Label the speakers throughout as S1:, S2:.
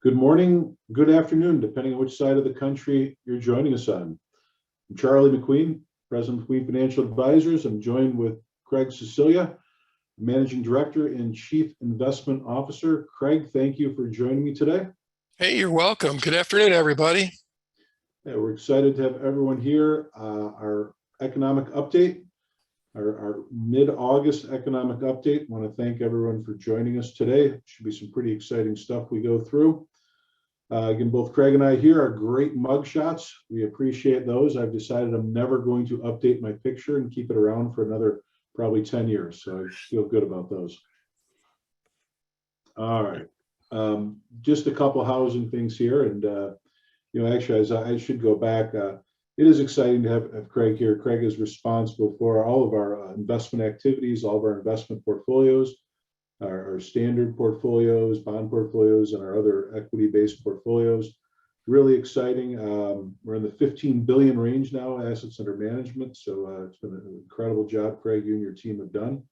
S1: Good morning, good afternoon, depending on which side of the country you're joining us on. I'm Charlie McQueen, President of McQueen Financial Advisors. I'm joined with Craig Cecilia, Managing Director and Chief Investment Officer. Craig, thank you for joining me today.
S2: Hey, you're welcome. Good afternoon, everybody.
S1: Yeah, we're excited to have everyone here. Our economic update, our mid-August economic update. I want to thank everyone for joining us today. Should be some pretty exciting stuff we go through. Again, both Craig and I here are great mug shots. We appreciate those. I've decided I'm never going to update my picture and keep it around for another probably 10 years. So I feel good about those. All right. Just a couple housing things here. And, actually, as I should go back, it is exciting to have Craig here. Craig is responsible for all of our investment activities, all of our investment portfolios, our standard portfolios, bond portfolios, and our other equity-based portfolios. Really exciting. We're in the 15 billion range now, assets under management. So it's been an incredible job, Craig, you and your team have done.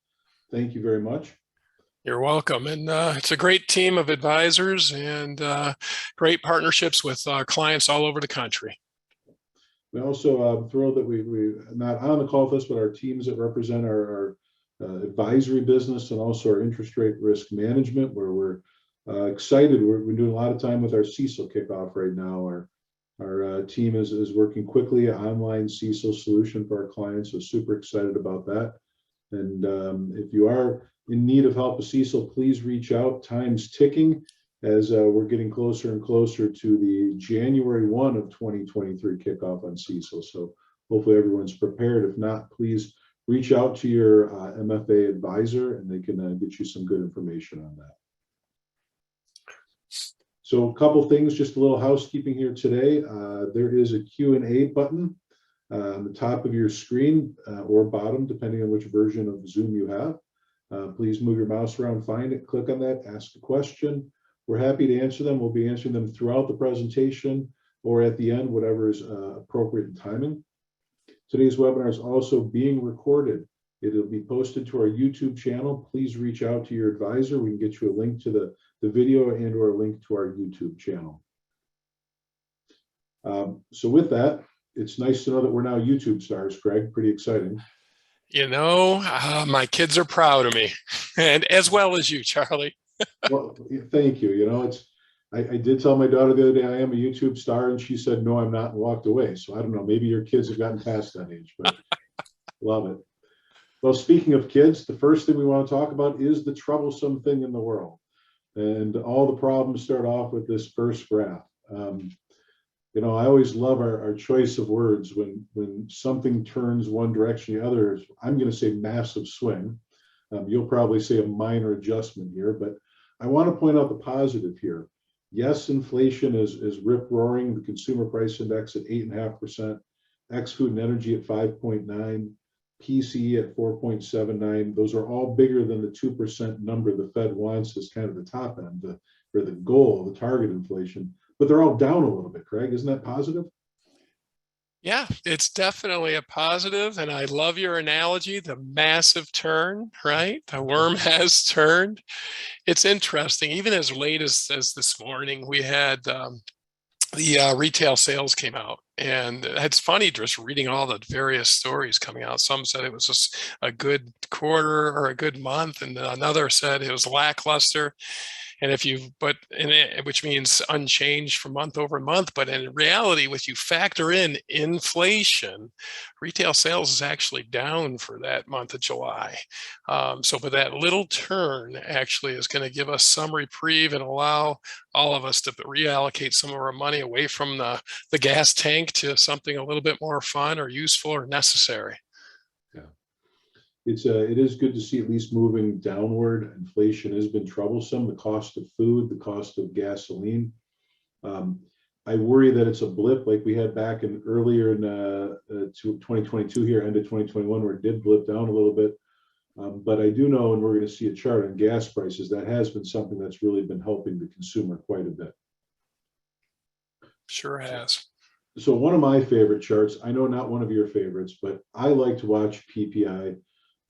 S1: Thank you very much.
S2: You're welcome. And it's a great team of advisors and great partnerships with clients all over the country.
S1: We also thrilled that we're not on the call with us, but our teams that represent our advisory business and also our interest rate risk management, where we're excited. We're doing a lot of time with our CECL kickoff right now. Our team is working quickly, an online CECL solution for our clients. So super excited about that. And if you are in need of help with CECL, please reach out. Time's ticking as we're getting closer and closer to the January 1 of 2023 kickoff on CECL. So hopefully everyone's prepared. If not, please reach out to your MFA advisor and they can get you some good information on that. So a couple things, just a little housekeeping here today. There is a Q&A button on the top of your screen or bottom, depending on which version of Zoom you have. Please move your mouse around, find it, click on that, ask a question. We're happy to answer them. We'll be answering them throughout the presentation or at the end, whatever is appropriate in timing. Today's webinar is also being recorded. It'll be posted to our YouTube channel. Please reach out to your advisor. We can get you a link to the video and or a link to our YouTube channel. So with that, it's nice to know that we're now YouTube stars, Craig. Pretty exciting.
S2: My kids are proud of me, and as well as you, Charlie.
S1: Well, thank you. I did tell my daughter the other day I am a YouTube star, and she said, no, I'm not, and walked away. So I don't know, maybe your kids have gotten past that age, but love it. Well, speaking of kids, the first thing we want to talk about is the troublesome thing in the world. And all the problems start off with this first graph. I always love our choice of words when something turns one direction or the other. I'm going to say massive swing. You'll probably say a minor adjustment here, but I want to point out the positive here. Yes, inflation is rip-roaring. The consumer price index at 8.5%, ex-food and energy at 5.9%, PCE at 4.79%. Those are all bigger than the 2% number the Fed wants as kind of the top end, or the goal, the target inflation. But they're all down a little bit, Craig. Isn't that positive?
S2: Yeah, it's definitely a positive, and I love your analogy, the massive turn, right? The worm has turned. It's interesting. Even as late as this morning, we had the retail sales came out, and it's funny just reading all the various stories coming out. Some said it was just a good quarter or a good month, and another said it was lackluster. And which means unchanged from month over month. But in reality, if you factor in inflation, retail sales is actually down for that month of July. So but that little turn actually is going to give us some reprieve and allow all of us to reallocate some of our money away from the gas tank to something a little bit more fun or useful or necessary.
S1: It is good to see at least moving downward. Inflation has been troublesome. The cost of food, the cost of gasoline. I worry that it's a blip like we had back earlier in 2022 here, end of 2021, where it did blip down a little bit. But I do know, and we're going to see a chart on gas prices, that has been something that's really been helping the consumer quite a bit.
S2: Sure has.
S1: So one of my favorite charts, I know not one of your favorites, but I like to watch PPI.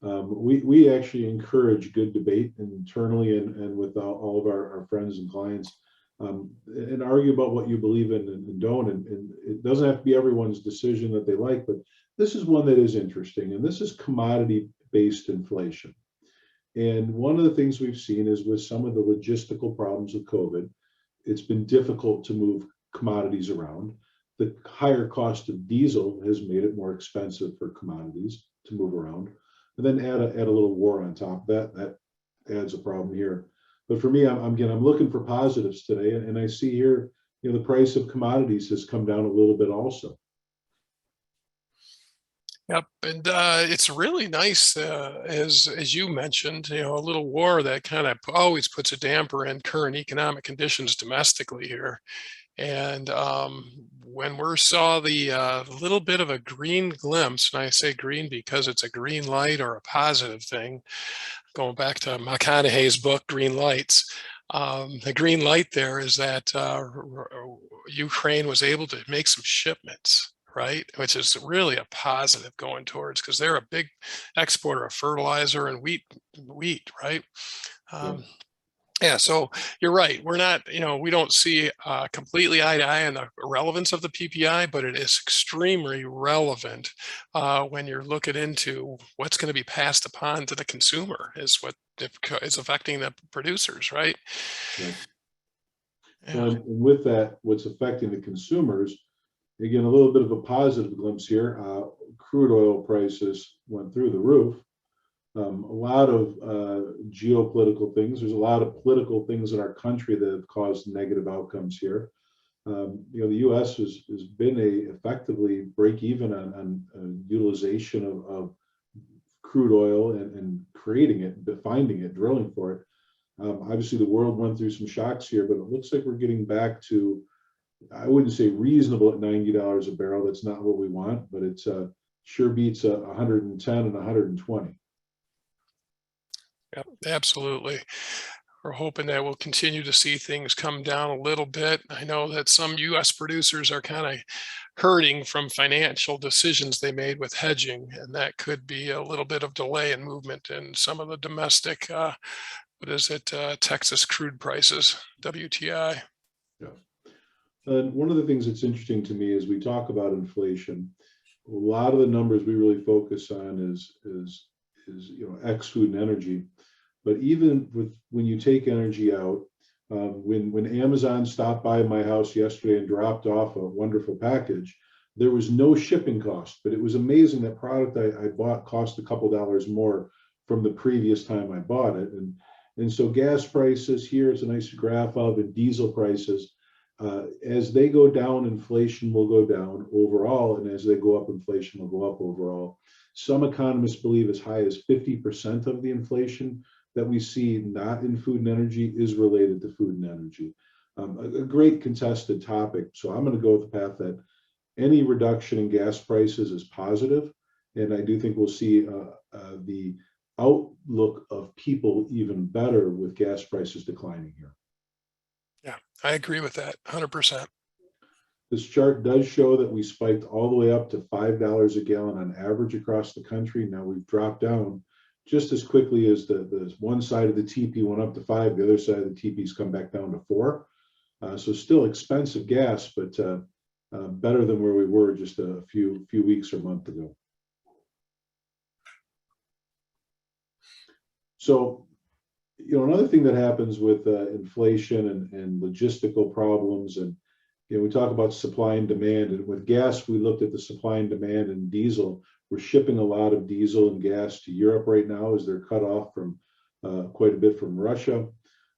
S1: We actually encourage good debate internally and with all of our friends and clients. and argue about what you believe in and don't. And it doesn't have to be everyone's decision that they like, but this is one that is interesting. And this is commodity-based inflation. And one of the things we've seen is with some of the logistical problems with COVID, it's been difficult to move commodities around. The higher cost of diesel has made it more expensive for commodities to move around. And then add a little war on top of that, that adds a problem here. But for me, I'm looking for positives today, and I see here, the price of commodities has come down a little bit also.
S2: Yep, and it's really nice, as you mentioned, a little war that kind of always puts a damper in current economic conditions domestically here. And when we saw the little bit of a green glimpse, and I say green because it's a green light or a positive thing, going back to McConaughey's book, Green Lights, the green light there is that Ukraine was able to make some shipments, right? Which is really a positive going towards, because they're a big exporter of fertilizer and wheat, right? Yeah, so you're right. We're not, we don't see completely eye to eye on the relevance of the PPI, but it is extremely relevant when you're looking into what's going to be passed upon to the consumer is what is affecting the producers, right?
S1: Yeah.
S2: Yeah.
S1: Well, and with that, what's affecting the consumers, again, a little bit of a positive glimpse here. Crude oil prices went through the roof. A lot of geopolitical things. There's a lot of political things in our country that have caused negative outcomes here. The U.S. has been effectively break even on utilization of crude oil and creating it, finding it, drilling for it. Obviously, the world went through some shocks here, but it looks like we're getting back to, I wouldn't say reasonable at $90 a barrel. That's not what we want, but it's sure beats 110 and 120.
S2: Yep, absolutely. We're hoping that we'll continue to see things come down a little bit. I know that some U.S. producers are kind of hurting from financial decisions they made with hedging, and that could be a little bit of delay in movement in some of the domestic, Texas crude prices, WTI.
S1: Yeah. And one of the things that's interesting to me is we talk about inflation. A lot of the numbers we really focus on is X food and energy. But even when you take energy out, when Amazon stopped by my house yesterday and dropped off a wonderful package, there was no shipping cost. But it was amazing that product I bought cost a couple dollars more from the previous time I bought it. And so gas prices, here it's a nice graph of, and diesel prices, as they go down, inflation will go down overall. And as they go up, inflation will go up overall. Some economists believe as high as 50% of the inflation that we see not in food and energy is related to food and energy. A great contested topic. So I'm going to go with the path that any reduction in gas prices is positive. And I do think we'll see the outlook of people even better with gas prices declining here.
S2: Yeah, I agree with that 100%.
S1: This chart does show that we spiked all the way up to $5 a gallon on average across the country. Now we've dropped down just as quickly as the one side of the TP went up to 5, the other side of the TP's come back down to 4. So still expensive gas, but better than where we were just a few weeks or month ago. So, another thing that happens with inflation and logistical problems, and we talk about supply and demand, and with gas, we looked at the supply and demand, and diesel. We're shipping a lot of diesel and gas to Europe right now as they're cut off from quite a bit from Russia.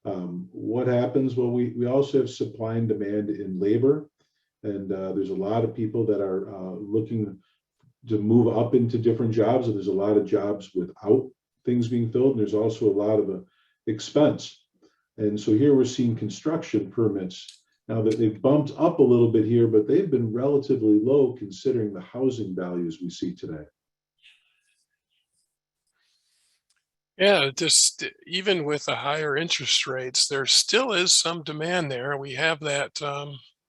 S1: What happens? Well, we also have supply and demand in labor, and there's a lot of people that are looking to move up into different jobs, and there's a lot of jobs without things being filled, and there's also a lot of expense. And so here we're seeing construction permits. Now that they've bumped up a little bit here, but they've been relatively low considering the housing values we see today.
S2: Yeah, just even with the higher interest rates, there still is some demand there. We have that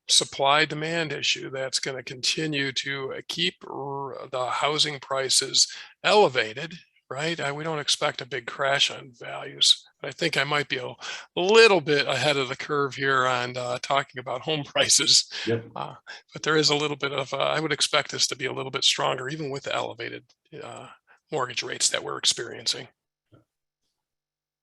S2: supply demand issue that's going to continue to keep the housing prices elevated, right? We don't expect a big crash on values. I think I might be a little bit ahead of the curve here on talking about home prices.
S1: Yep.
S2: But there is a little bit of, I would expect this to be a little bit stronger, even with the elevated mortgage rates that we're experiencing.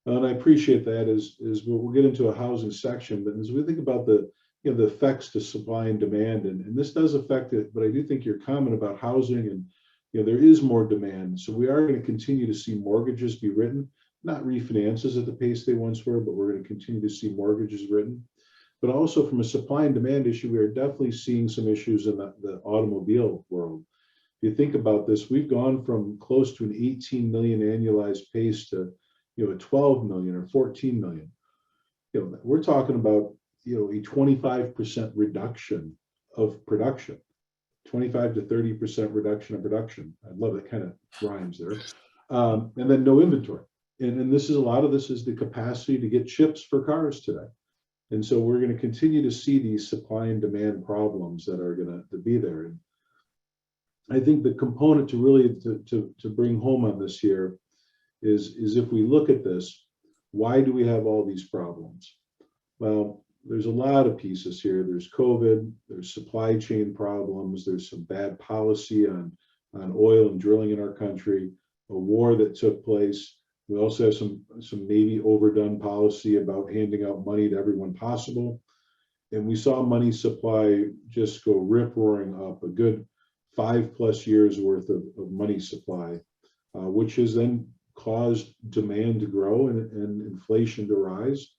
S1: And I appreciate that as we'll get into a housing section, but as we think about the, the effects to supply and demand, and this does affect it, but I do think your comment about housing and, there is more demand. So we are going to continue to see mortgages be written, not refinances at the pace they once were, but we're going to continue to see mortgages written. But also from a supply and demand issue, we are definitely seeing some issues in the automobile world. If you think about this, we've gone from close to an 18 million annualized pace to, a 12 million or 14 million. We're talking about, a 25% reduction of production, 25 to 30% reduction of production. I love it, kind of rhymes there. And then no inventory. And this is, a lot of this is the capacity to get chips for cars today. And so we're going to continue to see these supply and demand problems that are going to be there. And I think the component to really to bring home on this here is if we look at this, why do we have all these problems? Well, there's a lot of pieces here. There's COVID, there's supply chain problems, there's some bad policy on oil and drilling in our country, a war that took place. We also have some maybe overdone policy about handing out money to everyone possible. And we saw money supply just go rip-roaring up, a good 5+ years worth of money supply, which has then caused demand to grow and inflation to rise.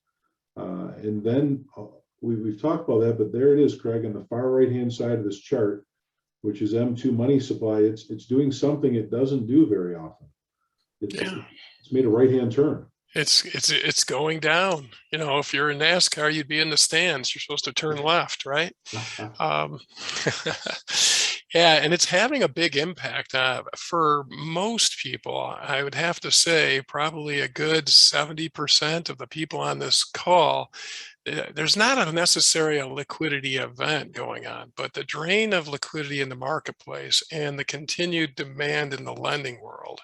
S1: And then we've talked about that, but there it is, Craig, on the far right-hand side of this chart, which is M2 money supply. It's doing something it doesn't do very often. It's made a right-hand turn.
S2: It's going down. If you're in NASCAR, you'd be in the stands. You're supposed to turn left, right? Yeah, and it's having a big impact for most people. I would have to say probably a good 70% of the people on this call, there's not necessarily a liquidity event going on, but the drain of liquidity in the marketplace and the continued demand in the lending world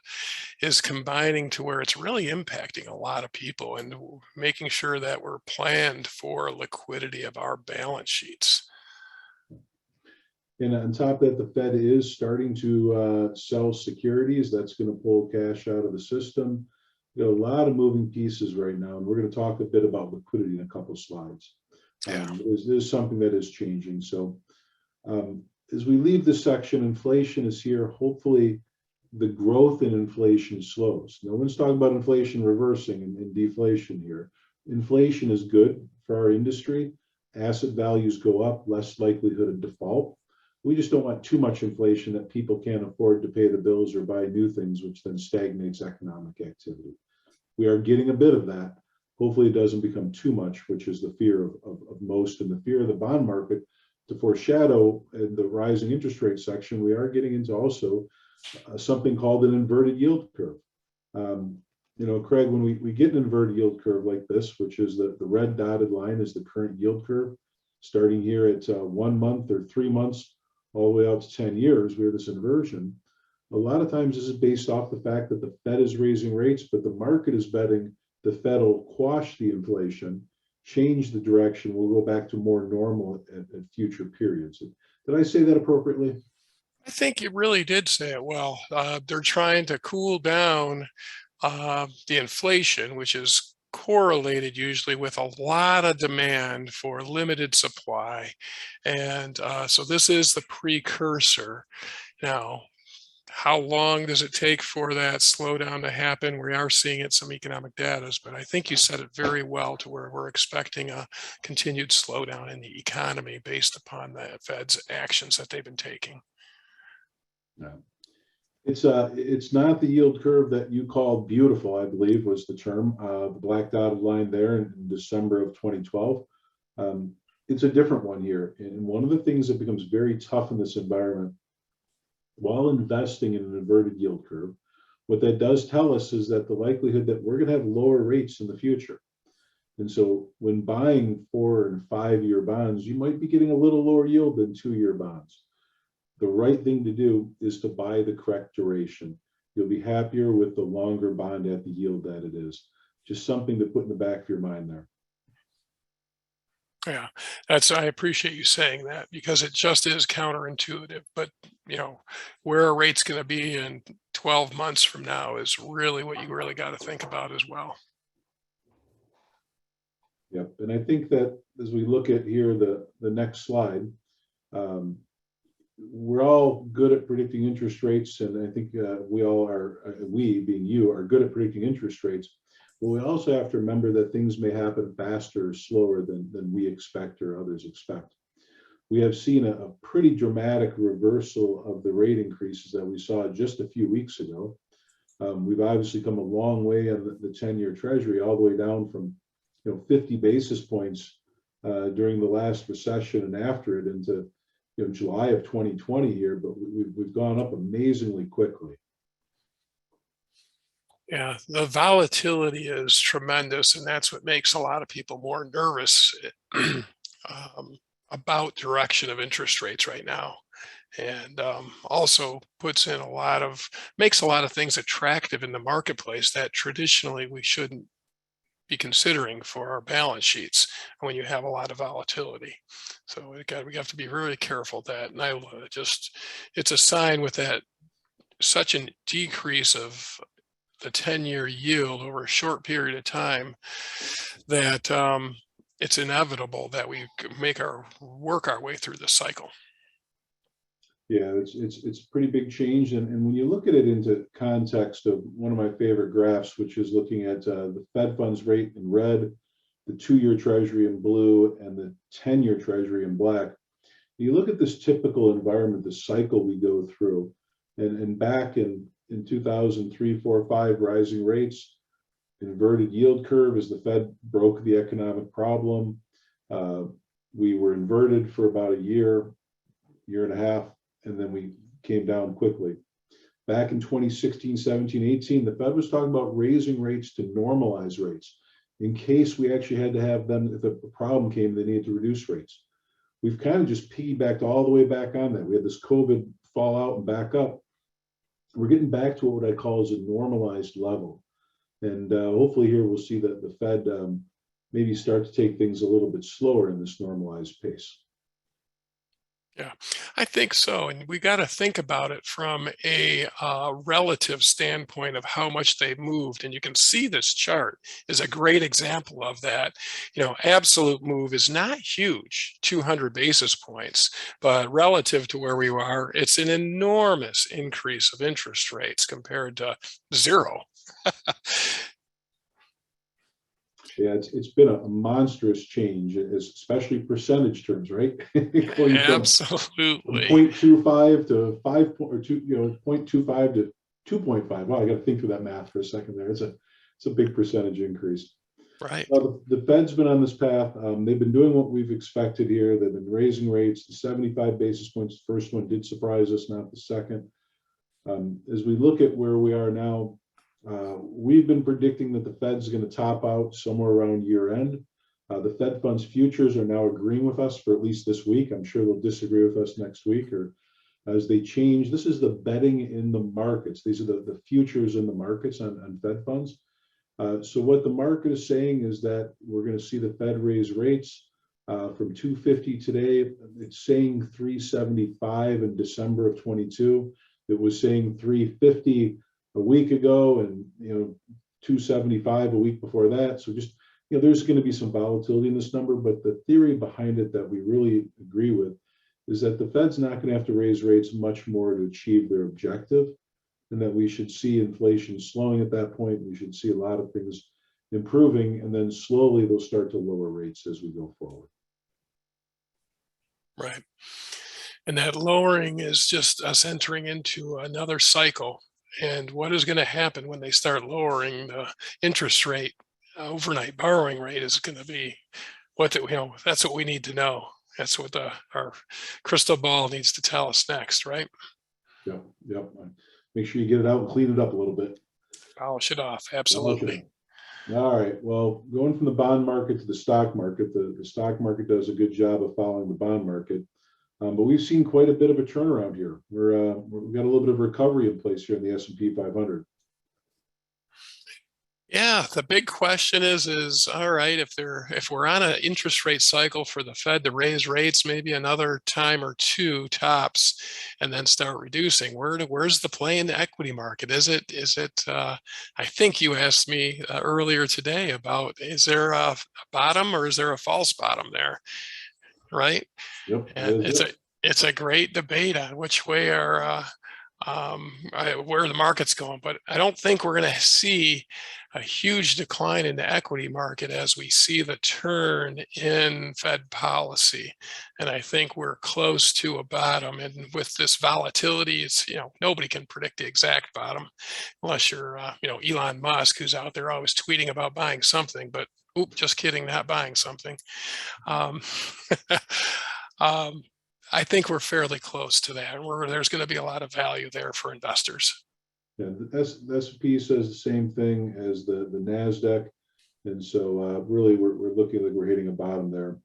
S2: is combining to where it's really impacting a lot of people and making sure that we're planned for liquidity of our balance sheets.
S1: And on top of that, the Fed is starting to sell securities. That's going to pull cash out of the system. A lot of moving pieces right now, and we're going to talk a bit about liquidity in a couple of slides. There's something that is changing. So as we leave this section, inflation is here. Hopefully the growth in inflation slows. No one's talking about inflation reversing and deflation here. Inflation is good for our industry. Asset values go up, less likelihood of default. We just don't want too much inflation that people can't afford to pay the bills or buy new things, which then stagnates economic activity. We are getting a bit of that. Hopefully it doesn't become too much, which is the fear of most, and the fear of the bond market. To foreshadow in the rising interest rate section, we are getting into also something called an inverted yield curve. Craig, when we get an inverted yield curve like this, which is the red dotted line is the current yield curve, starting here at 1 month or 3 months, all the way out to 10 years, we have this inversion. A lot of times this is based off the fact that the Fed is raising rates, but the market is betting the Fed will quash the inflation, change the direction, we'll go back to more normal at future periods. Did I say that appropriately?
S2: I think you really did say it well. They're trying to cool down the inflation, which is correlated usually with a lot of demand for limited supply. And so this is the precursor. Now, how long does it take for that slowdown to happen? We are seeing it some economic data, but I think you said it very well to where we're expecting a continued slowdown in the economy based upon the Fed's actions that they've been taking.
S1: No. It's not the yield curve that you called beautiful, I believe was the term, the black dotted line there in December of 2012. It's a different one here. And one of the things that becomes very tough in this environment, while investing in an inverted yield curve, what that does tell us is that the likelihood that we're going to have lower rates in the future. And so when buying 4 and 5 year bonds, you might be getting a little lower yield than 2 year bonds. The right thing to do is to buy the correct duration. you'll be happier with the longer bond at the yield that it is. Just something to put in the back of your mind there.
S2: Yeah, I appreciate you saying that, because it just is counterintuitive. But, where a rate's going to be in 12 months from now is really what you really got to think about as well.
S1: Yep. And I think that as we look at here, the next slide, we're all good at predicting interest rates. And I think we all are, we being you, are good at predicting interest rates. But we also have to remember that things may happen faster or slower than we expect or others expect. We have seen a pretty dramatic reversal of the rate increases that we saw just a few weeks ago. We've obviously come a long way on the 10-year Treasury, all the way down from 50 basis points during the last recession and after it into July of 2020 here, but we've gone up amazingly quickly.
S2: Yeah, the volatility is tremendous, and that's what makes a lot of people more nervous about direction of interest rates right now. And also makes a lot of things attractive in the marketplace that traditionally we shouldn't be considering for our balance sheets when you have a lot of volatility. So we have to be really careful of that. And it's a sign with that such a decrease of the 10-year yield over a short period of time that it's inevitable that we work our way through this cycle.
S1: Yeah, it's a pretty big change. And when you look at it into context of one of my favorite graphs, which is looking at the Fed funds rate in red, the 2-year Treasury in blue, and the 10-year Treasury in black, you look at this typical environment, the cycle we go through, and back in 2003, 4, 5, rising rates, inverted yield curve as the Fed broke the economic problem. We were inverted for about a year and a half, and then we came down quickly. Back in 2016, 17, 18, the Fed was talking about raising rates to normalize rates in case we actually had to have them, if a problem came, they needed to reduce rates. We've kind of just piggybacked all the way back on that. We had this COVID fallout and back up. We're getting back to what I call as a normalized level. And hopefully here we'll see that the Fed maybe start to take things a little bit slower in this normalized pace.
S2: Yeah, I think so. And we got to think about it from a relative standpoint of how much they moved. And you can see this chart is a great example of that. Absolute move is not huge, 200 basis points, but relative to where we are, it's an enormous increase of interest rates compared to zero.
S1: Yeah, it's been a monstrous change, especially percentage terms, right?
S2: Absolutely.
S1: 0.25 to 5 or 2, 0.25 to 2.5. Wow, I got to think through that math for a second there. It's a big percentage increase.
S2: Right.
S1: The Fed's been on this path. They've been doing what we've expected here. They've been raising rates. The 75 basis points, the first one did surprise us, not the second. As we look at where we are now, we've been predicting that the Fed's going to top out somewhere around year end. The Fed funds futures are now agreeing with us for at least this week. I'm sure they'll disagree with us next week or as they change. This is the betting in the markets. These are the futures in the markets on Fed funds. So what the market is saying is that we're going to see the Fed raise rates from 250 today. It's saying 375 in December of 22. It was saying 350 a week ago, and 275 a week before that. So just there's going to be some volatility in this number, but the theory behind it that we really agree with is that the Fed's not going to have to raise rates much more to achieve their objective, and that we should see inflation slowing at that point. We should see a lot of things improving, and then slowly they'll start to lower rates as we go forward.
S2: Right. And that lowering is just us entering into another cycle. And what is going to happen when they start lowering the interest rate, overnight borrowing rate is going to be that's what we need to know. That's what our crystal ball needs to tell us next, right?
S1: Yep. Make sure you get it out and clean it up a little bit.
S2: Polish it off. Absolutely.
S1: All right. Well, going from the bond market to the stock market, the stock market does a good job of following the bond market. But we've seen quite a bit of a turnaround here. We've got a little bit of recovery in place here in the S&P 500.
S2: Yeah, the big question is all right, if we're on an interest rate cycle for the Fed to raise rates maybe another time or two tops, and then start reducing, where's the play in the equity market? Is it I think you asked me earlier today about, is there a bottom or is there a false bottom there, right?
S1: Yep,
S2: And
S1: that is it.
S2: it's a great debate on which way where the market's going, but I don't think we're going to see a huge decline in the equity market as we see the turn in Fed policy. And I think we're close to a bottom. And with this volatility, it's, nobody can predict the exact bottom unless you're, Elon Musk, who's out there always tweeting about buying something, but just kidding, not buying something. I think we're fairly close to that, and there's going to be a lot of value there for investors.
S1: Yeah, the S&P says the same thing as the NASDAQ. And so really we're looking like we're hitting a bottom there.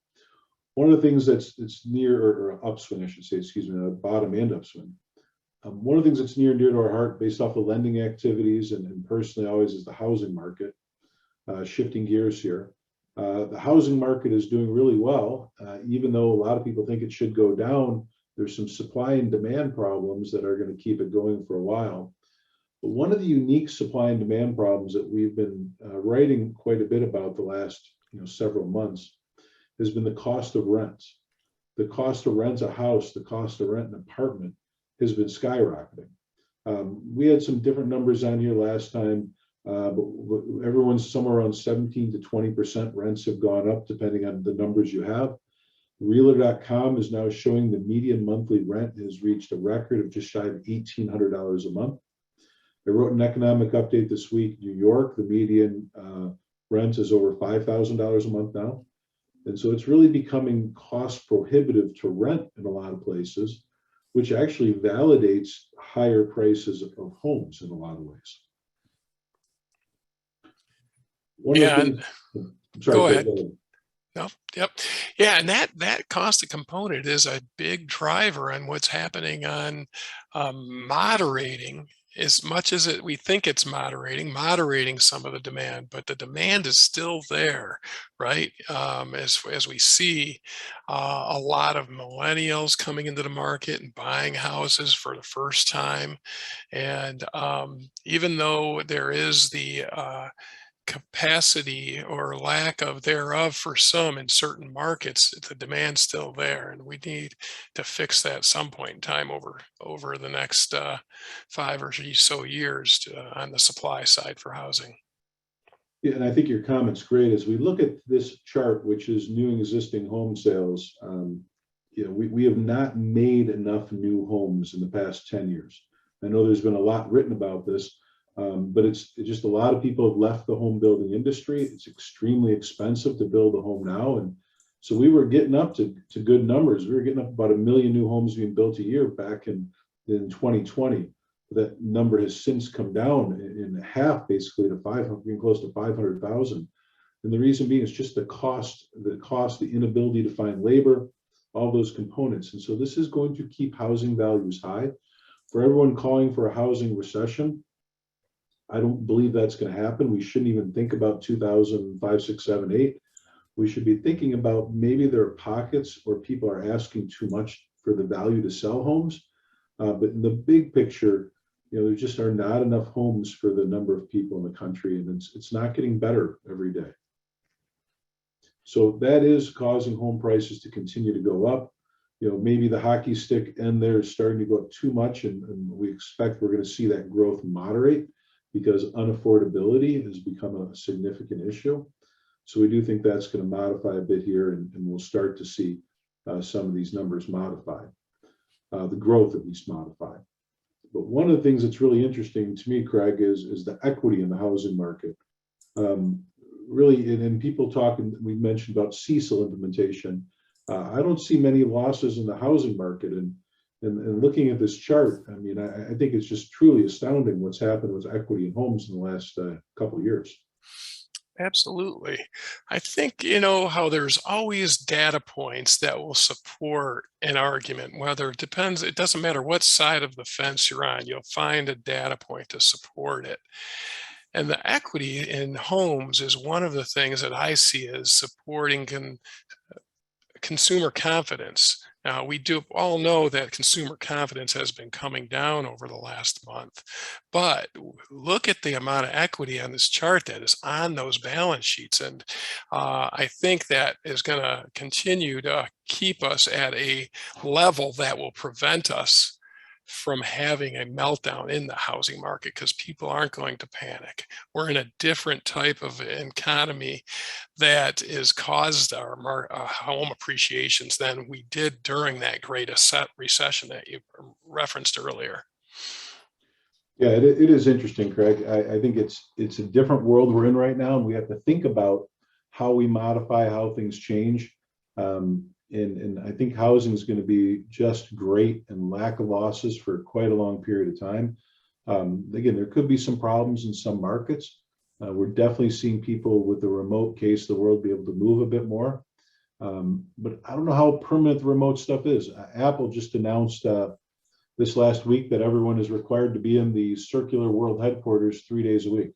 S1: One of the things that's near, or upswing, I should say, excuse me, a bottom and upswing. One of the things that's near and dear to our heart based off of lending activities and personally always is the housing market. Shifting gears here. The housing market is doing really well, even though a lot of people think it should go down. There's some supply and demand problems that are going to keep it going for a while. But one of the unique supply and demand problems that we've been writing quite a bit about the last several months has been the cost of rents. The cost to rent a house, the cost to rent an apartment has been skyrocketing. We had some different numbers on here last time. But everyone's somewhere around 17 to 20% rents have gone up depending on the numbers you have. Realtor.com is now showing the median monthly rent has reached a record of just shy of $1,800 a month. I wrote an economic update this week. New York, the median rent is over $5,000 a month now. And so it's really becoming cost prohibitive to rent in a lot of places, which actually validates higher prices of homes in a lot of ways.
S2: Go ahead. No, yep. Yeah, and that cost component is a big driver on what's happening on moderating, as much as we think it's moderating some of the demand, but the demand is still there, right? As we see a lot of millennials coming into the market and buying houses for the first time. And even though there is the capacity or lack of thereof for some in certain markets, the demand's still there, and we need to fix that at some point in time over the next 5 or so years on the supply side for housing.
S1: Yeah, and I think your comment's great. As we look at this chart, which is new and existing home sales, we have not made enough new homes in the past 10 years. I know there's been a lot written about this. But it's just a lot of people have left the home building industry. It's extremely expensive to build a home now. And so we were getting up to good numbers. We were getting up about 1 million new homes being built a year back in 2020. That number has since come down in half, basically, to 500, getting close to 500,000. And the reason being is just the cost, the inability to find labor, all those components. And so this is going to keep housing values high. For everyone calling for a housing recession, I don't believe that's going to happen. We shouldn't even think about 2005, 6, 7, 8. We should be thinking about maybe there are pockets where people are asking too much for the value to sell homes. But in the big picture, there just are not enough homes for the number of people in the country, and it's not getting better every day. So that is causing home prices to continue to go up. Maybe the hockey stick end there is starting to go up too much, and we expect we're going to see that growth moderate, because unaffordability has become a significant issue. So we do think that's going to modify a bit here, and we'll start to see some of these numbers modify, the growth at least modify. But one of the things that's really interesting to me, Craig, is the equity in the housing market. Really, and people talk, and we mentioned about CECL implementation. I don't see many losses in the housing market, and looking at this chart, I mean, I think it's just truly astounding what's happened with equity in homes in the last couple of years.
S2: Absolutely. I think, you know, how there's always data points that will support an argument, whether it depends, it doesn't matter what side of the fence you're on, you'll find a data point to support it. And the equity in homes is one of the things that I see as supporting consumer confidence. Now, we do all know that consumer confidence has been coming down over the last month, but look at the amount of equity on this chart that is on those balance sheets. And I think that is going to continue to keep us at a level that will prevent us from having a meltdown in the housing market, because people aren't going to panic. We're in a different type of economy that has caused our home appreciations than we did during that great recession that you referenced earlier.
S1: Yeah, it is interesting, Craig. I think it's a different world we're in right now, and we have to think about how we modify, how things change. And I think housing is going to be just great and lack of losses for quite a long period of time. Again, there could be some problems in some markets. We're definitely seeing people with the remote case of the world be able to move a bit more. But I don't know how permanent the remote stuff is. Apple just announced this last week that everyone is required to be in the circular world headquarters 3 days a week.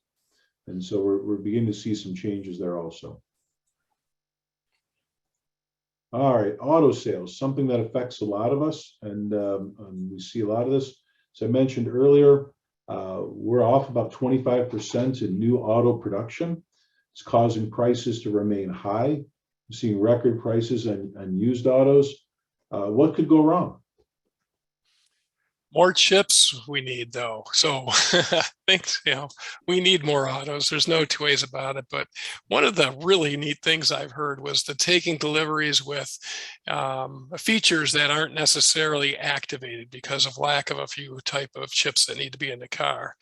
S1: And so we're beginning to see some changes there also. All right, auto sales, something that affects a lot of us, and we see a lot of this. As I mentioned earlier, we're off about 25% in new auto production. It's causing prices to remain high. We're seeing record prices on used autos. What could go wrong?
S2: More chips we need, though. So I think, you know, we need more autos. There's no two ways about it. But one of the really neat things I've heard was the taking deliveries with features that aren't necessarily activated because of lack of a few type of chips that need to be in the car.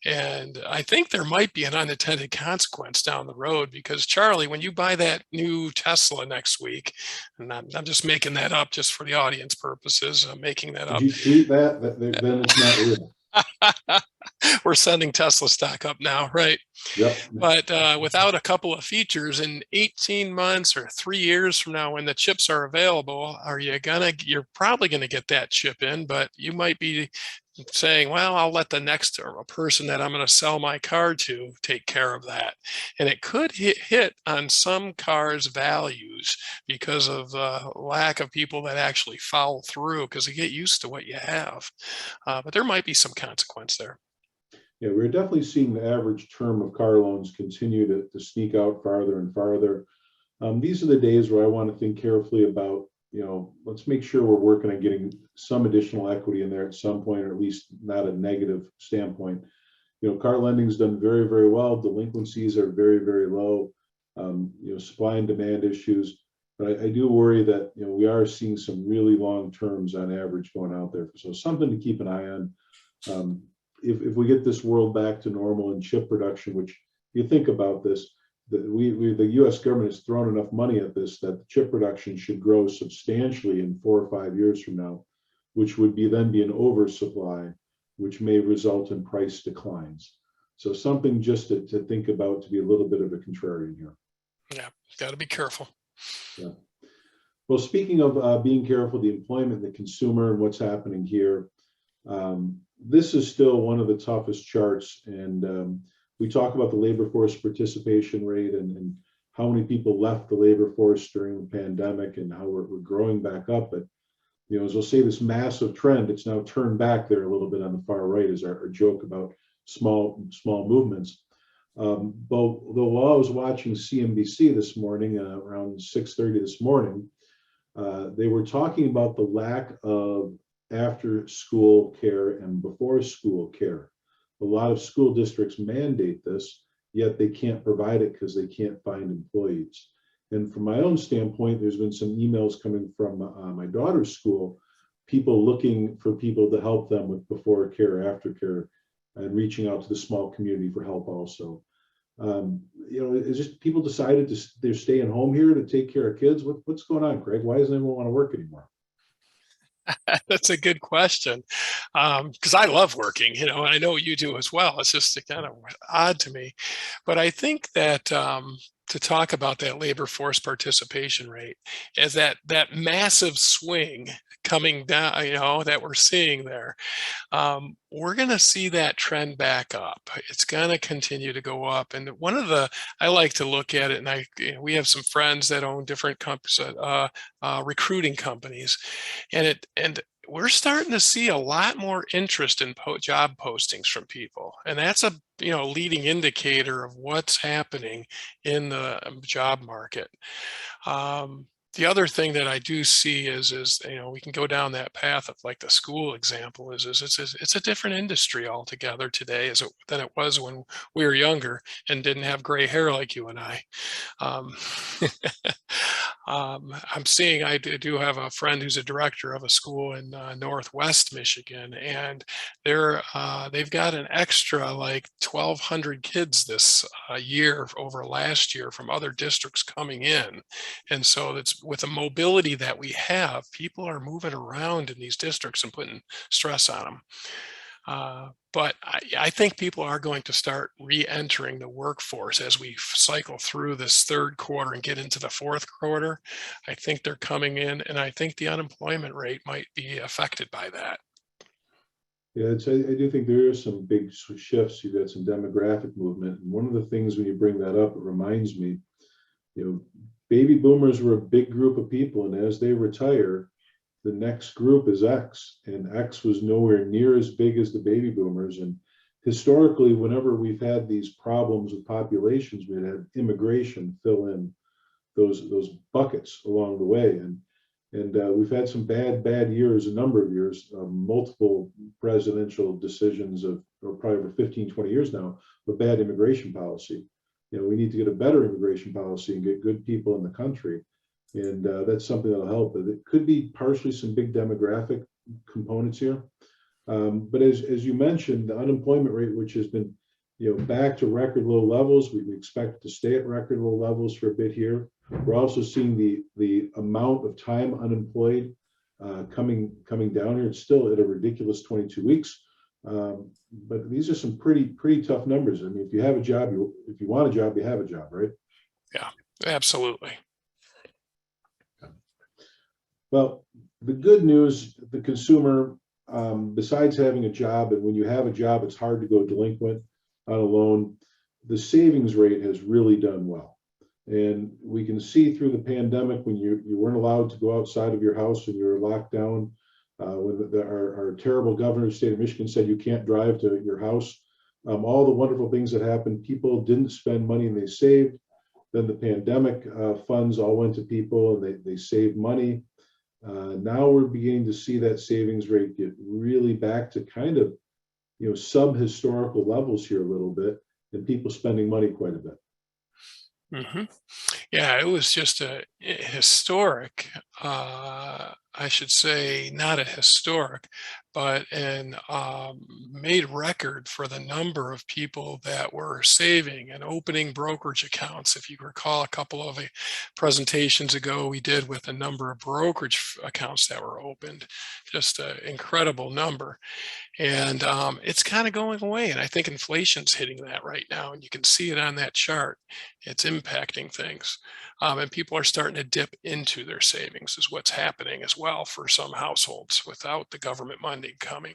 S2: And I think there might be an unintended consequence down the road, because Charlie, when you buy that new Tesla next week, and I'm just making that up just for the audience purposes, I'm making that up.
S1: Did you tweet that? Then it's not real.
S2: We're sending Tesla stock up now, right?
S1: Yep.
S2: But without a couple of features in 18 months or 3 years from now, when the chips are available, you're probably gonna get that chip in, but you might be saying, well, I'll let the next person that I'm going to sell my car to take care of that. And it could hit on some cars' values because of lack of people that actually follow through, because they get used to what you have. But there might be some consequence there.
S1: Yeah, we're definitely seeing the average term of car loans continue to sneak out farther and farther. These are the days where I want to think carefully about, let's make sure we're working on getting some additional equity in there at some point, or at least not a negative standpoint. Car lending's done very, very well. Delinquencies are very, very low. Supply and demand issues. But I do worry that, we are seeing some really long terms on average going out there. So something to keep an eye on. If we get this world back to normal in chip production, which you think about this, the U.S. government has thrown enough money at this that the chip production should grow substantially in 4 or 5 years from now, which would then be an oversupply, which may result in price declines. So something just to think about, to be a little bit of a contrarian here.
S2: Yeah, got to be careful.
S1: Yeah. Well, speaking of being careful, the employment, the consumer, and what's happening here, this is still one of the toughest charts, and we talk about the labor force participation rate and how many people left the labor force during the pandemic and how we're growing back up. But, as we'll say, this massive trend, it's now turned back there a little bit on the far right, is our joke about small movements. Though while I was watching CNBC this morning, around 6:30 this morning, they were talking about the lack of after school care and before school care. A lot of school districts mandate this, yet they can't provide it because they can't find employees. And from my own standpoint, there's been some emails coming from my daughter's school, people looking for people to help them with before care, after care, and reaching out to the small community for help also. It's just people decided they're staying home here to take care of kids. What's going on, Craig? Why doesn't anyone want to work anymore?
S2: That's a good question. Because I love working, and I know you do as well. It's just kind of odd to me. But I think that to talk about that labor force participation rate is that massive swing coming down, that we're seeing there. We're going to see that trend back up. It's going to continue to go up. And I like to look at it, and we have some friends that own different companies, recruiting companies, and we're starting to see a lot more interest in job postings from people, and that's a leading indicator of what's happening in the job market. The other thing that I do see is we can go down that path of like the school example is it's a different industry altogether today than it was when we were younger and didn't have gray hair like you and I. Um, I'm seeing, I do have a friend who's a director of a school in Northwest Michigan, and they've got an extra like 1,200 kids this year over last year from other districts coming in. And so it's with the mobility that we have, people are moving around in these districts and putting stress on them. But I think people are going to start re-entering the workforce as we cycle through this third quarter and get into the fourth quarter. I think they're coming in, and I think the unemployment rate might be affected by that.
S1: Yeah, I do think there is some big shifts. You've got some demographic movement. And one of the things when you bring that up, it reminds me, baby boomers were a big group of people. And as they retire, the next group is X, and X was nowhere near as big as the baby boomers. And historically, whenever we've had these problems with populations, we had immigration fill in those buckets along the way. And we've had some bad years, a number of years, multiple presidential decisions or probably over 15, 20 years now, of bad immigration policy. We need to get a better immigration policy and get good people in the country. And that's something that'll help. It could be partially some big demographic components here. But as you mentioned, the unemployment rate, which has been back to record low levels, we expect it to stay at record low levels for a bit here. We're also seeing the amount of time unemployed coming down here. It's still at a ridiculous 22 weeks. But these are some pretty tough numbers. I mean, if you have a job, if you want a job, you have a job, right?
S2: Yeah, absolutely.
S1: Well, the good news, the consumer, besides having a job, and when you have a job, it's hard to go delinquent on a loan, the savings rate has really done well. And we can see through the pandemic when you weren't allowed to go outside of your house and you were locked down, when our terrible governor of the state of Michigan said you can't drive to your house, all the wonderful things that happened, people didn't spend money and they saved. Then the pandemic funds all went to people and they saved money. Now we're beginning to see that savings rate get really back to kind of, sub-historical levels here a little bit, and people spending money quite a bit.
S2: Mm-hmm. Yeah, it was just a historic, I should say, not a historic, but an made record for the number of people that were saving and opening brokerage accounts. If you recall, a couple of presentations ago, we did with a number of brokerage accounts that were opened, just an incredible number. And it's kind of going away. And I think inflation's hitting that right now. And you can see it on that chart. It's impacting things. And people are starting to dip into their savings is what's happening as well for some households without the government money coming.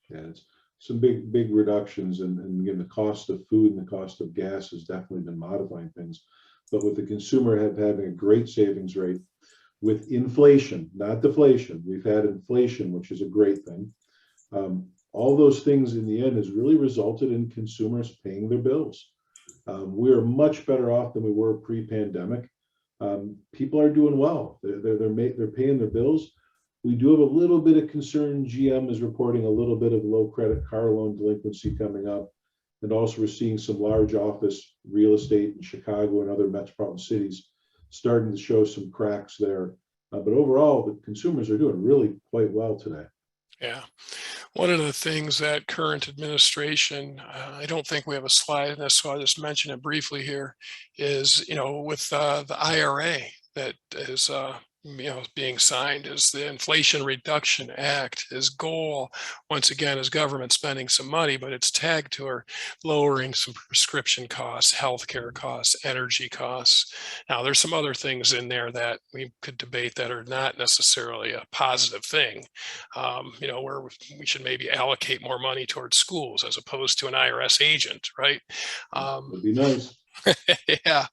S1: Yeah, it's some big reductions. And again, the cost of food and the cost of gas has definitely been modifying things. But with the consumer having a great savings rate, with inflation, not deflation, we've had inflation, which is a great thing. All those things in the end has really resulted in consumers paying their bills. We are much better off than we were pre-pandemic. People are doing well. They're paying their bills. We do have a little bit of concern. GM is reporting a little bit of low credit car loan delinquency coming up. And also we're seeing some large office real estate in Chicago and other metropolitan cities starting to show some cracks there. But overall, the consumers are doing really quite well today.
S2: Yeah. One of the things that current administration, I don't think we have a slide in this, so I'll just mention it briefly here, is, with the IRA that is being signed is the Inflation Reduction Act. His goal, once again, is government spending some money, but it's tagged to her lowering some prescription costs, healthcare costs, energy costs. Now, there's some other things in there that we could debate that are not necessarily a positive thing. Where we should maybe allocate more money towards schools as opposed to an IRS agent, right?
S1: Would be nice.
S2: Yeah,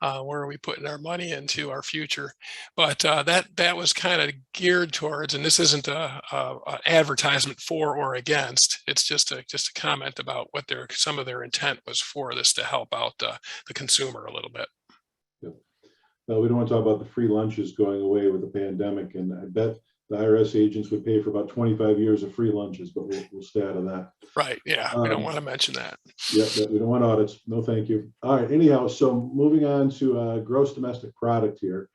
S2: where are we putting our money into our future? But that was kind of geared towards, and this isn't a advertisement for or against. It's just a comment about what some of their intent was for this to help out the consumer a little bit.
S1: Yep. No, we don't want to talk about the free lunches going away with the pandemic, and I bet the IRS agents would pay for about 25 years of free lunches, but we'll stay out of that.
S2: Right. Yeah. We don't want to mention that.
S1: Yeah, we don't want audits. No, thank you. All right. Anyhow, so moving on to gross domestic product here.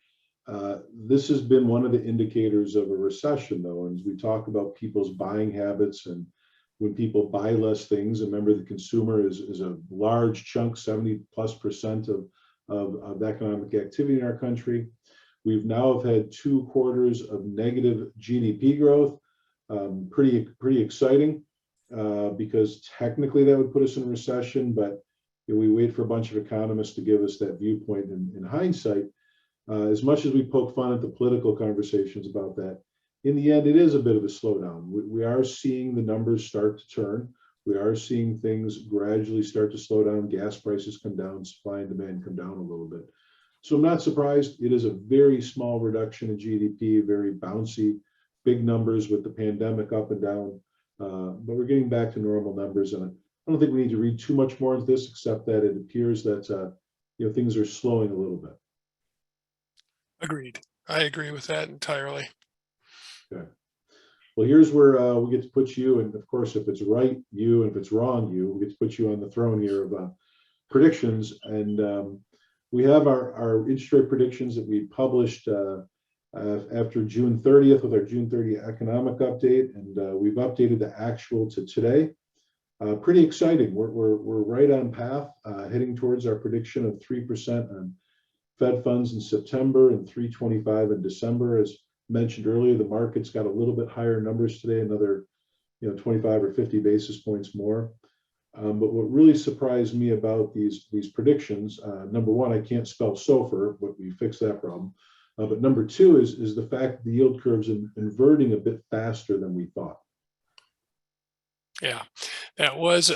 S1: This has been one of the indicators of a recession, though. And as we talk about people's buying habits, and when people buy less things, remember the consumer is a large chunk, 70+% of economic activity in our country. We've now had 2 quarters of negative GDP growth. Pretty exciting, because technically that would put us in a recession, but we wait for a bunch of economists to give us that viewpoint in hindsight. As much as we poke fun at the political conversations about that, in the end, it is a bit of a slowdown. We are seeing the numbers start to turn. We are seeing things gradually start to slow down. Gas prices come down, supply and demand come down a little bit. So I'm not surprised. It is a very small reduction in GDP, very bouncy, big numbers with the pandemic up and down. But we're getting back to normal numbers. And I don't think we need to read too much more into this, except that it appears that things are slowing a little bit.
S2: Agreed. I agree with that entirely.
S1: Okay. Well, here's where we get to put you, and of course, if it's right, you, and if it's wrong, you, we get to put you on the throne here of predictions. And we have our interest rate predictions that we published after June 30th with our June 30th economic update, and we've updated the actual to today. Pretty exciting. We're right on path, heading towards our prediction of 3% on Fed funds in September and 3.25 in December. As mentioned earlier, the market's got a little bit higher numbers today, another 25 or 50 basis points more. But what really surprised me about these predictions, number one, I can't spell SOFR, but we fixed that problem. But number two is the fact that the yield curve's inverting a bit faster than we thought.
S2: Yeah, that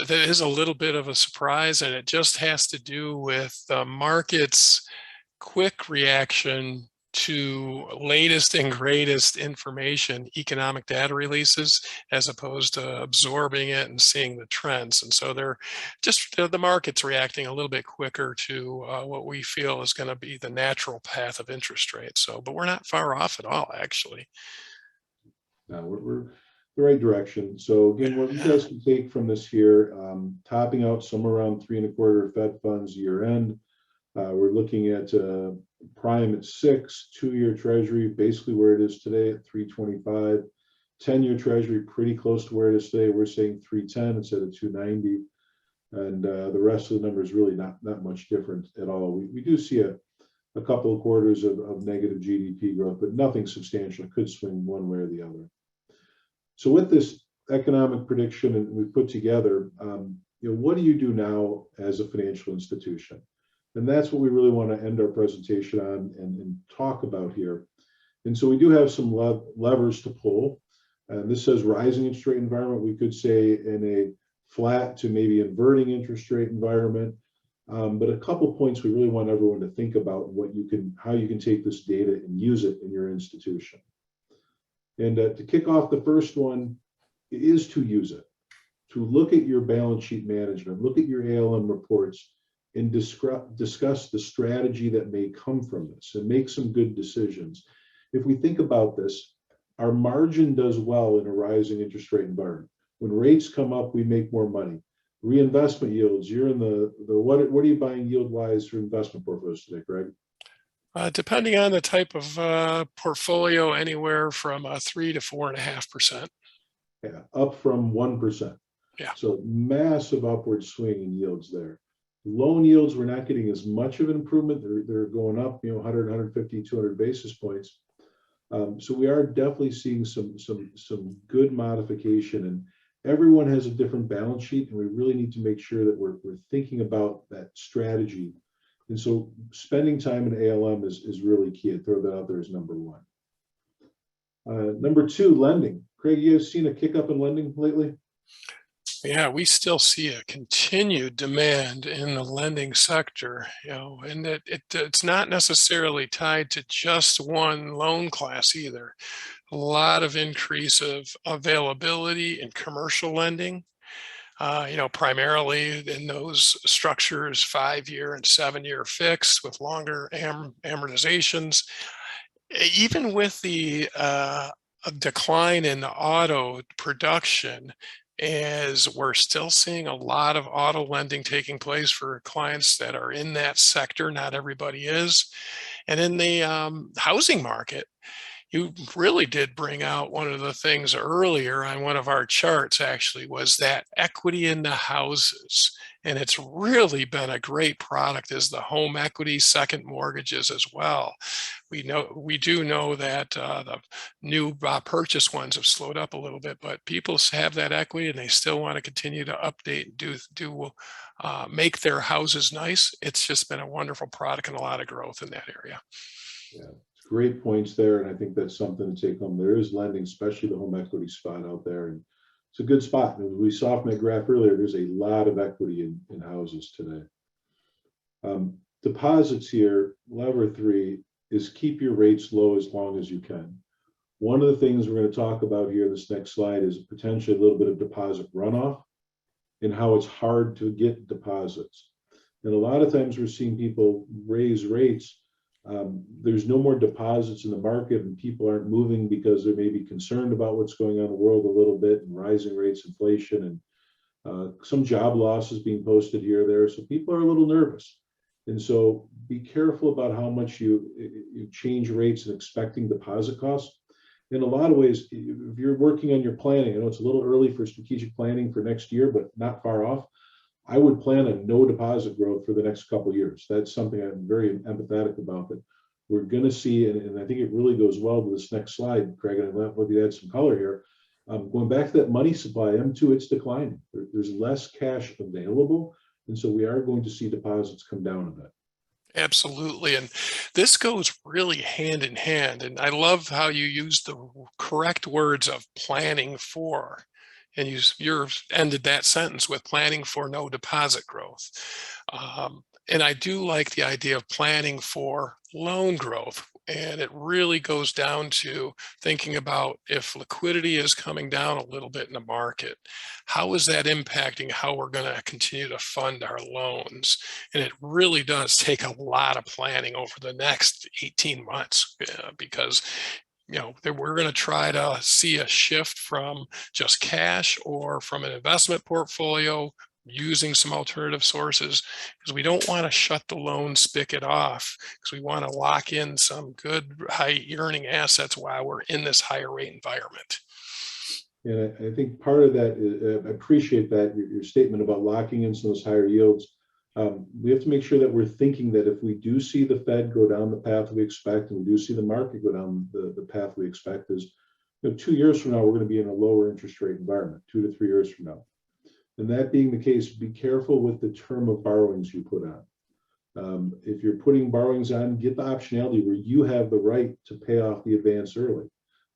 S2: is a little bit of a surprise, and it just has to do with the market's quick reaction to latest and greatest information, economic data releases, as opposed to absorbing it and seeing the trends. And so the market's reacting a little bit quicker to what we feel is going to be the natural path of interest rates. So, but we're not far off at all, actually.
S1: No, we're the right direction. So again, what you guys can take from this here, topping out somewhere around 3.25 Fed funds year end. We're looking at prime at 6, 2-year treasury basically where it is today at 3.25, 10-year treasury pretty close to where it is today. We're saying 3.10 instead of 2.90, and the rest of the numbers really not much different at all. We do see a couple of quarters of negative GDP growth, but nothing substantial. It could swing one way or the other. So with this economic prediction and we put together, what do you do now as a financial institution? And that's what we really want to end our presentation on and talk about here. And so we do have some levers to pull. And this says rising interest rate environment. We could say in a flat to maybe inverting interest rate environment. But a couple points we really want everyone to think about how you can take this data and use it in your institution. And to kick off, the first one is to use it, to look at your balance sheet management, look at your ALM reports, and discuss the strategy that may come from this and make some good decisions. If we think about this, our margin does well in a rising interest rate environment. When rates come up, we make more money. Reinvestment yields, you're in what are you buying yield wise for investment portfolios today, Greg?
S2: Depending on the type of portfolio, anywhere from 3 to 4.5%.
S1: Yeah, up from 1%.
S2: Yeah.
S1: So massive upward swing in yields there. Loan yields, we're not getting as much of an improvement. They're going up, 100, 150, 200 basis points. So we are definitely seeing some good modification, and everyone has a different balance sheet, and we really need to make sure that we're thinking about that strategy. And so spending time in ALM is really key. I'd throw that out there as number one. Number two, lending. Craig, you guys seen a kick up in lending lately?
S2: Yeah, we still see a continued demand in the lending sector, and it's not necessarily tied to just one loan class either. A lot of increase of availability in commercial lending, primarily in those structures, 5-year and 7-year fixed with longer amortizations. Even with the a decline in auto production, as we're still seeing a lot of auto lending taking place for clients that are in that sector. Not everybody is. And in the housing market, you really did bring out one of the things earlier on one of our charts, actually, was that equity in the houses. And it's really been a great product as the home equity, second mortgages as well. We do know that the new purchase ones have slowed up a little bit, but people have that equity and they still want to continue to update and make their houses nice. It's just been a wonderful product and a lot of growth in that area.
S1: Yeah, great points there, and I think that's something to take home. There is lending, especially the home equity spot out there, and it's a good spot. And as we saw from that graph earlier, there's a lot of equity in houses today. Deposits here, lever 3, is keep your rates low as long as you can. One of the things we're going to talk about here, this next slide, is potentially a little bit of deposit runoff and how it's hard to get deposits. And a lot of times we're seeing people raise rates. There's no more deposits in the market, and people aren't moving because they're maybe concerned about what's going on in the world a little bit, and rising rates, inflation, and some job losses being posted here or there. So people are a little nervous. And so be careful about how much you change rates and expecting deposit costs. In a lot of ways, if you're working on your planning, I know it's a little early for strategic planning for next year, but not far off. I would plan on no deposit growth for the next couple of years. That's something I'm very empathetic about, that we're going to see, and I think it really goes well with this next slide, Craig, and I'd love you to add some color here. Going back to that money supply, M2, it's declining. There's less cash available, and so we are going to see deposits come down a bit.
S2: Absolutely. And this goes really hand in hand. And I love how you use the correct words of planning for. And you ended that sentence with planning for no deposit growth. And I do like the idea of planning for loan growth. And it really goes down to thinking about, if liquidity is coming down a little bit in the market, how is that impacting how we're going to continue to fund our loans? And it really does take a lot of planning over the next 18 months because we're going to try to see a shift from just cash or from an investment portfolio using some alternative sources, because we don't want to shut the loan spigot off, because we want to lock in some good high earning assets while we're in this higher rate environment.
S1: And I think part of that is, I appreciate that, your statement about locking in some of those higher yields. We have to make sure that we're thinking that if we do see the Fed go down the path we expect, and we do see the market go down the path we expect, is 2 years from now, we're going to be in a lower interest rate environment, 2 to 3 years from now. And that being the case, be careful with the term of borrowings you put on. If you're putting borrowings on, get the optionality where you have the right to pay off the advance early,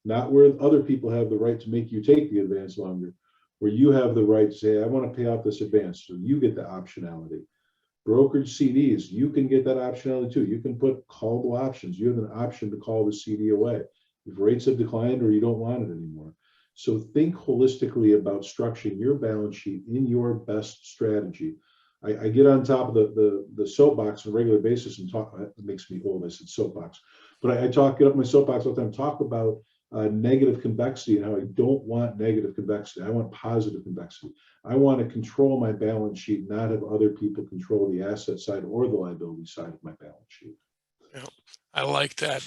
S1: not where other people have the right to make you take the advance longer, where you have the right to say, I want to pay off this advance, so you get the optionality. Brokered CDs, you can get that optionality too. You can put callable options. You have an option to call the CD away if rates have declined or you don't want it anymore. So think holistically about structuring your balance sheet in your best strategy. I get on top of the soapbox on a regular basis and talk. It makes me old. I said soapbox, but I get up my soapbox all the time. Talk about negative convexity and how I don't want negative convexity. I want positive convexity. I want to control my balance sheet, not have other people control the asset side or the liability side of my balance sheet.
S2: Yeah. I like that.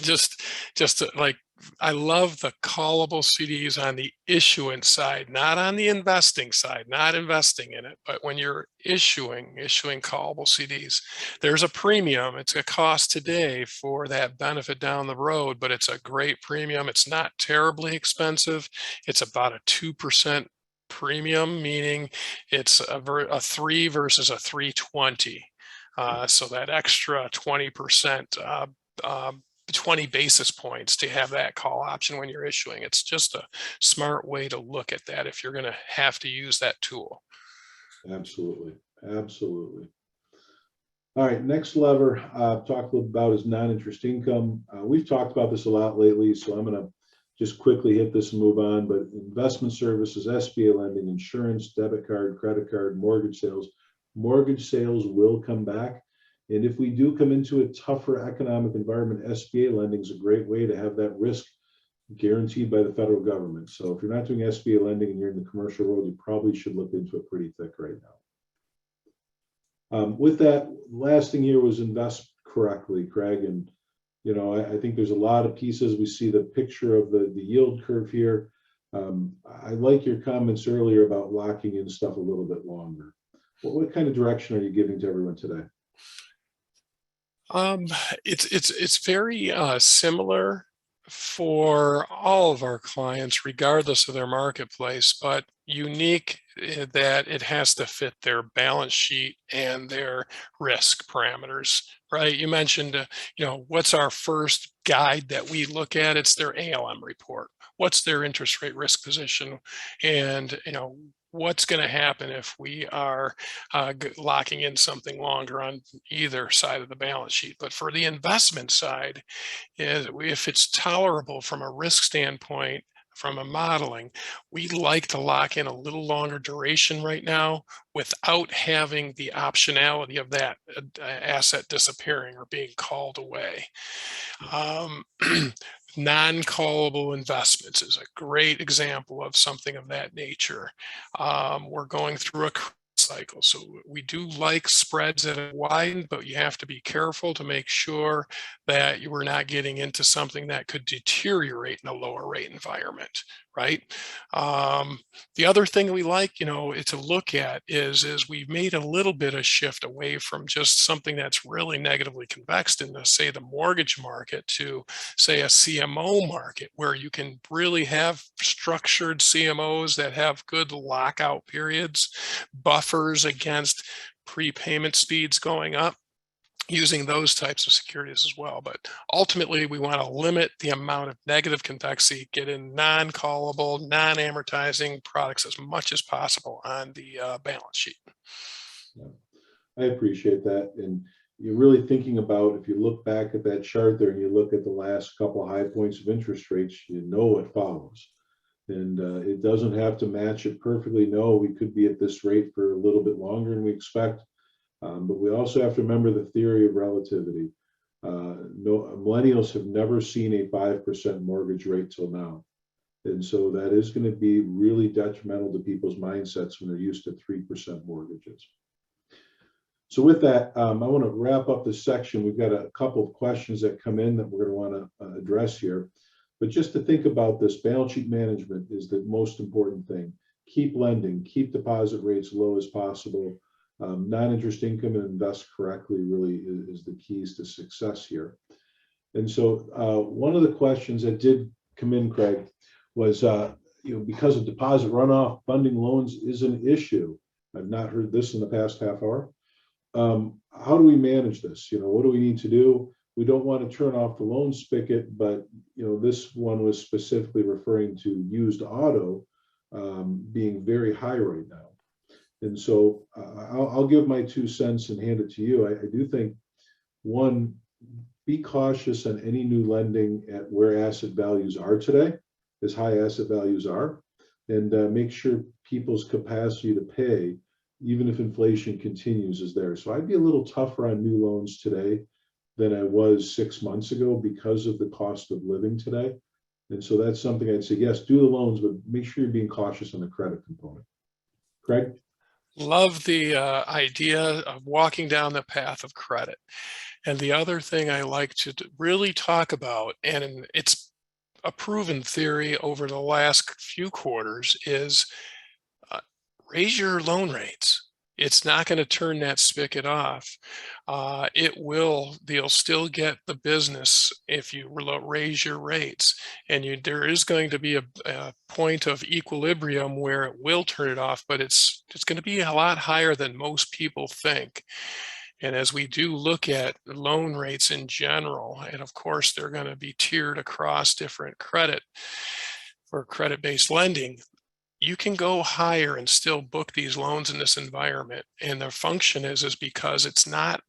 S2: Like, I love the callable CDs on the issuance side, not on the investing side, not investing in it, but when you're issuing callable CDs, there's a premium. It's a cost today for that benefit down the road, but it's a great premium. It's not terribly expensive. It's about a 2% premium, meaning it's a 3 versus a 320. So that extra 20%, uh, 20 basis points to have that call option when you're issuing. It's just a smart way to look at that if you're going to have to use that tool.
S1: Absolutely. Absolutely. All right, next lever talk a little about is non-interest income. We've talked about this a lot lately, so I'm going to just quickly hit this and move on. But investment services, SBA lending, insurance, debit card, credit card, mortgage sales. Mortgage sales will come back. And if we do come into a tougher economic environment, SBA lending is a great way to have that risk guaranteed by the federal government. So if you're not doing SBA lending and you're in the commercial world, you probably should look into it pretty thick right now. With that, last thing here was invest correctly, Craig. And, you know, I think there's a lot of pieces. We see the picture of the yield curve here. I like your comments earlier about locking in stuff a little bit longer. What kind of direction are you giving to everyone today?
S2: It's very similar for all of our clients, regardless of their marketplace, but unique that it has to fit their balance sheet and their risk parameters, right? You mentioned, you know, what's our first guide that we look at? It's their ALM report. What's their interest rate risk position? And, you know, what's going to happen if we are locking in something longer on either side of the balance sheet. But for the investment side, if it's tolerable from a risk standpoint, from a modeling, we like to lock in a little longer duration right now without having the optionality of that asset disappearing or being called away. Non-callable investments is a great example of something of that nature. We're going through a cycle, so we do like spreads that are widened, but you have to be careful to make sure that you were not getting into something that could deteriorate in a lower rate environment, right? The other thing we like, you know, to look at is we've made a little bit of shift away from just something that's really negatively convexed into, say, the mortgage market to, say, a CMO market where you can really have structured CMOs that have good lockout periods, buffers against prepayment speeds going up, using those types of securities as well. But ultimately, we want to limit the amount of negative convexity, get in non-callable, non-amortizing products as much as possible on the balance sheet.
S1: Yeah, I appreciate that. And you're really thinking about, if you look back at that chart there and you look at the last couple of high points of interest rates, you know what follows. And it doesn't have to match it perfectly. No, we could be at this rate for a little bit longer than we expect. But we also have to remember the theory of relativity. Millennials have never seen a 5% mortgage rate till now. And so that is going to be really detrimental to people's mindsets when they're used to 3% mortgages. So with that, I want to wrap up this section. We've got a couple of questions that come in that we're going to want to address here. But just to think about this, balance sheet management is the most important thing. Keep lending, keep deposit rates low as possible. Non-interest income and invest correctly really is the keys to success here. And so one of the questions that did come in, Craig, was, you know, because of deposit runoff, funding loans is an issue. I've not heard this in the past half hour. How do we manage this? You know, what do we need to do? We don't want to turn off the loan spigot, but, you know, this one was specifically referring to used auto being very high right now. And so I'll give my 2 cents and hand it to you. I do think, one, be cautious on any new lending at where asset values are today, as high asset values are, and make sure people's capacity to pay, even if inflation continues, is there. So I'd be a little tougher on new loans today than I was 6 months ago because of the cost of living today. And so that's something I'd say, yes, do the loans, but make sure you're being cautious on the credit component. Craig?
S2: Love the idea of walking down the path of credit. And the other thing I like to really talk about, and it's a proven theory over the last few quarters, is uh, raise your loan rates. It's not going to turn that spigot off. You'll still get the business if you raise your rates. And there is going to be a point of equilibrium where it will turn it off, but it's going to be a lot higher than most people think. And as we do look at loan rates in general, and of course, they're going to be tiered across different credit for credit-based lending, you can go higher and still book these loans in this environment. And their function is because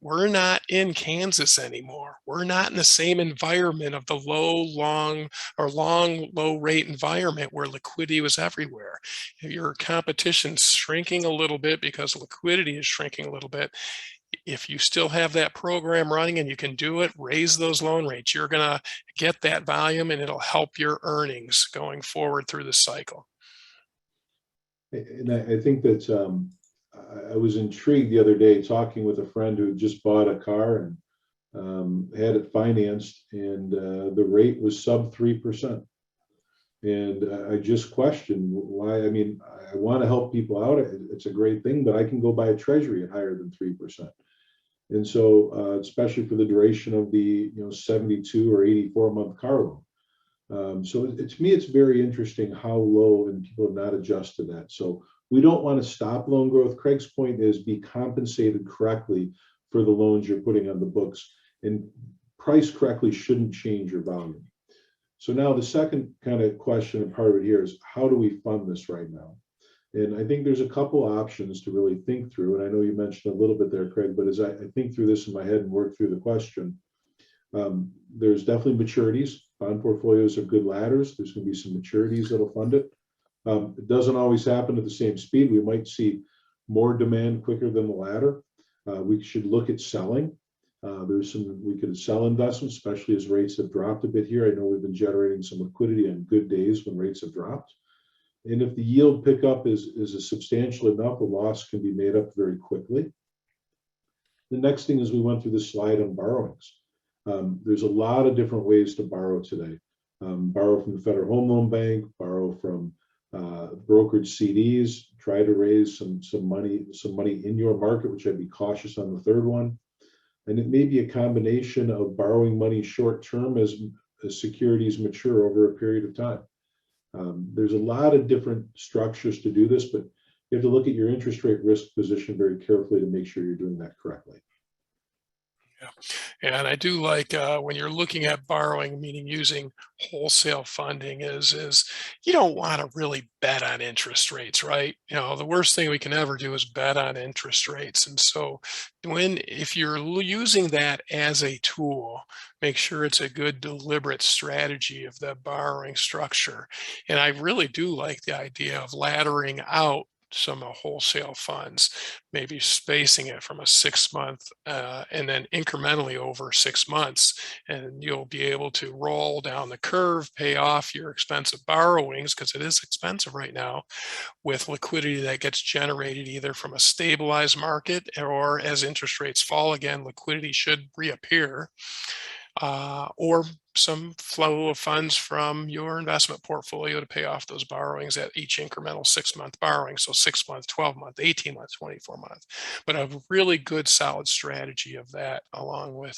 S2: we're not in Kansas anymore. We're not in the same environment of the long, low rate environment where liquidity was everywhere. Your competition's shrinking a little bit because liquidity is shrinking a little bit. If you still have that program running and you can do it, raise those loan rates. You're going to get that volume and it'll help your earnings going forward through the cycle.
S1: And I think that I was intrigued the other day talking with a friend who just bought a car and had it financed, and the rate was sub 3%. And I just questioned why. I mean, I want to help people out. It's a great thing, but I can go buy a treasury at higher than 3%. And so, especially for the duration of the 72 or 84-month car loan. So to me, it's very interesting how low, and people have not adjusted that. So we don't want to stop loan growth. Craig's point is be compensated correctly for the loans you're putting on the books, and price correctly shouldn't change your volume. So now the second kind of question and part of it here is, how do we fund this right now? And I think there's a couple options to really think through. And I know you mentioned a little bit there, Craig, but as I think through this in my head and work through the question, there's definitely maturities. Bond portfolios are good ladders. There's going to be some maturities that'll fund it. It doesn't always happen at the same speed. We might see more demand quicker than the ladder. We should look at selling. We could sell investments, especially as rates have dropped a bit here. I know we've been generating some liquidity on good days when rates have dropped. And if the yield pickup is substantial enough, a loss can be made up very quickly. The next thing is we went through the slide on borrowings. There's a lot of different ways to borrow today. Borrow from the Federal Home Loan Bank, borrow from brokered CDs, try to raise some money in your market, which I'd be cautious on the third one. And it may be a combination of borrowing money short term as securities mature over a period of time. There's a lot of different structures to do this, but you have to look at your interest rate risk position very carefully to make sure you're doing that correctly.
S2: Yeah, and I do like when you're looking at borrowing, meaning using wholesale funding, is you don't want to really bet on interest rates, right? The worst thing we can ever do is bet on interest rates. And so if you're using that as a tool, make sure it's a good deliberate strategy of the borrowing structure. And I really do like the idea of laddering out some wholesale funds, maybe spacing it from a 6-month and then incrementally over 6 months, and you'll be able to roll down the curve, pay off your expensive borrowings, because it is expensive right now, with liquidity that gets generated either from a stabilized market, or as interest rates fall again, liquidity should reappear, or some flow of funds from your investment portfolio to pay off those borrowings at each incremental 6-month borrowing. So 6-month, 12-month, 18-month, 24-month. But a really good solid strategy of that, along with,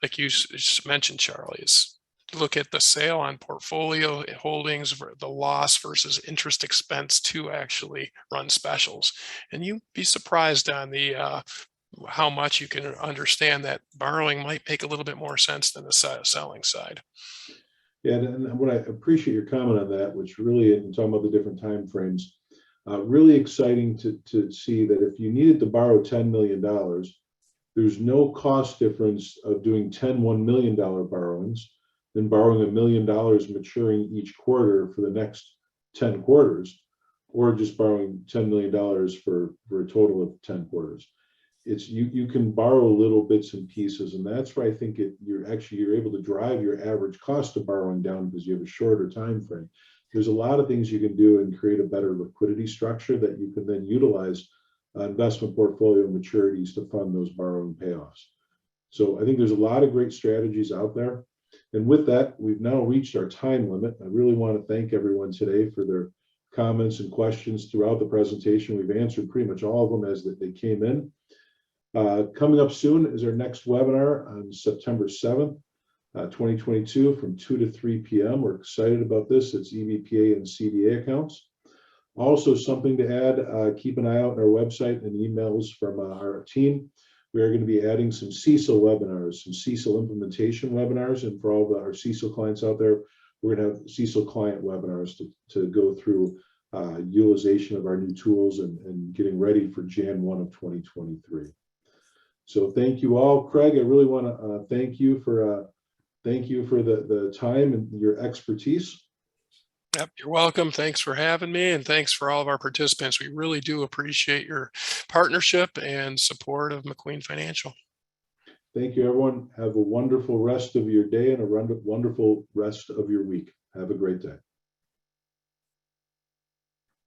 S2: like you just mentioned, Charlie, is look at the sale on portfolio holdings, the loss versus interest expense to actually run specials. And you'd be surprised on the how much you can understand that borrowing might make a little bit more sense than the selling side.
S1: Yeah, and what I appreciate your comment on that, which really, in talking about the different time frames, really exciting to see that if you needed to borrow $10 million, there's no cost difference of doing 10 $1 million borrowings than borrowing $1 million maturing each quarter for the next 10 quarters, or just borrowing $10 million for a total of 10 quarters. You can borrow little bits and pieces, and that's where I think you're able to drive your average cost of borrowing down because you have a shorter time frame. There's a lot of things you can do and create a better liquidity structure that you can then utilize investment portfolio maturities to fund those borrowing payoffs. So I think there's a lot of great strategies out there. And with that, we've now reached our time limit. I really want to thank everyone today for their comments and questions throughout the presentation. We've answered pretty much all of them as they came in. Coming up soon is our next webinar on September 7th, 2022 from 2 to 3 p.m. We're excited about this. It's EVPA and CDA accounts. Also, something to add, keep an eye out on our website and emails from our team. We are going to be adding some CECL webinars, some CECL implementation webinars. And for all of our CECL clients out there, we're going to have CECL client webinars to go through utilization of our new tools and getting ready for Jan 1 of 2023. So thank you all. Craig, I really want to thank you for the time and your expertise.
S2: Yep, you're welcome. Thanks for having me, and thanks for all of our participants. We really do appreciate your partnership and support of McQueen Financial.
S1: Thank you, everyone. Have a wonderful rest of your day and a wonderful rest of your week. Have a great day.